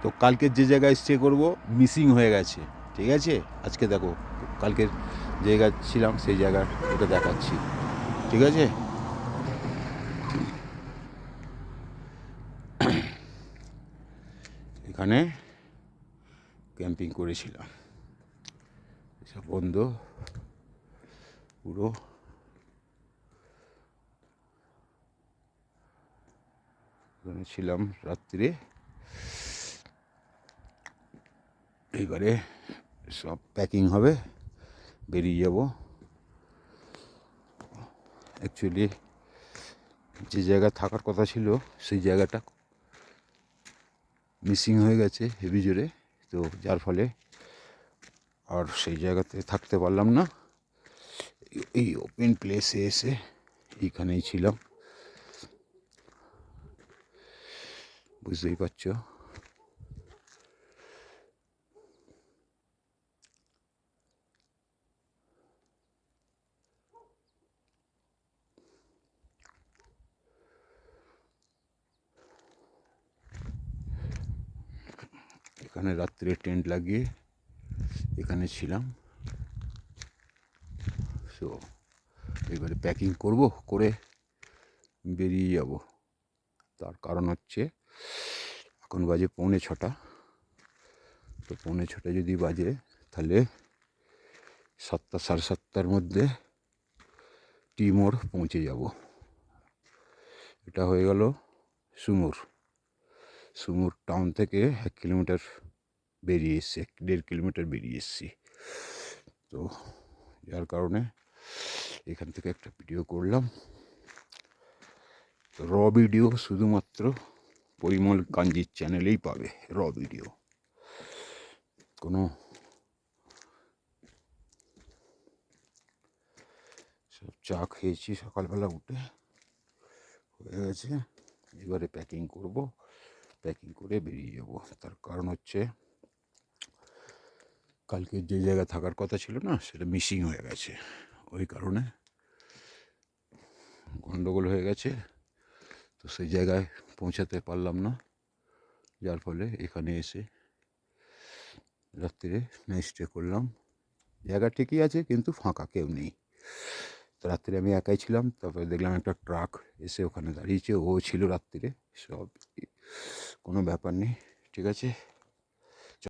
তো কালকের যে জায়গায় স্টে করব মিসিং হয়ে গেছে, ঠিক আছে। আজকে দেখো কালকের জায়গায় ছিলাম সেই জায়গার ওটা দেখাচ্ছি, ঠিক আছে। এখানে ক্যাম্পিং করেছিলাম, সব বন্ধ পুরো। ওখানে ছিলাম রাত্রে। এইবারে সব প্যাকিং হবে, বেরিয়ে যাব। অ্যাকচুয়ালি যে জায়গা থাকার কথা ছিল সেই জায়গাটা মিসিং হয়ে গেছে হেভি জোরে, তো যার ফলে আর সেই জায়গাতে থাকতে পারলাম না। এই ওপেন প্লেসে এসে এইখানেই ছিলাম, বুঝতেই পারছো। এখানে রাত্রে টেন্ট লাগিয়ে এখানে ছিলাম। সো এবারে প্যাকিং করব, করে বেরিয়ে যাব। তার কারণ হচ্ছে এখন বাজে 6:45। তো 6:45 যদি বাজে তাহলে 7টা 7:30টার মধ্যে টি মোড় পৌঁছে যাব। এটা হয়ে গেল সুমুর টাউন থেকে 1 কিলোমিটার বেরিয়ে এসছি, 1.5 কিলোমিটার বেরিয়ে এসছি। তো যার কারণে এখান থেকে একটা ভিডিও করলাম। তো র ভিডিও শুধুমাত্র পরিমল কাঞ্জির চ্যানেলেই পাবে, র ভিডিও। কোনো সব চা খেয়েছি সকালবেলা উঠে, হয়ে গেছে। এবারে প্যাকিং করব, প্যাকিং করে বেরিয়ে যাব। তার কারণ হচ্ছে কালকে যে জায়গায় থাকার কথা ছিল না সেটা মিসিং হয়ে গেছে, ওই কারণে গন্ডগোল হয়ে গেছে। তো সেই জায়গায় পৌঁছাতে পারলাম না, যার ফলে এখানে এসে রাত্রে নাইট স্টে করলাম। জায়গা ঠিকই আছে কিন্তু ফাঁকা, কেউ নেই। তো রাত্রে আমি একাই ছিলাম। তারপরে দেখলাম একটা ট্রাক এসে ওখানে দাঁড়িয়েছে, ও ছিল রাত্রে। সব কোনো ব্যাপার নেই, ঠিক আছে।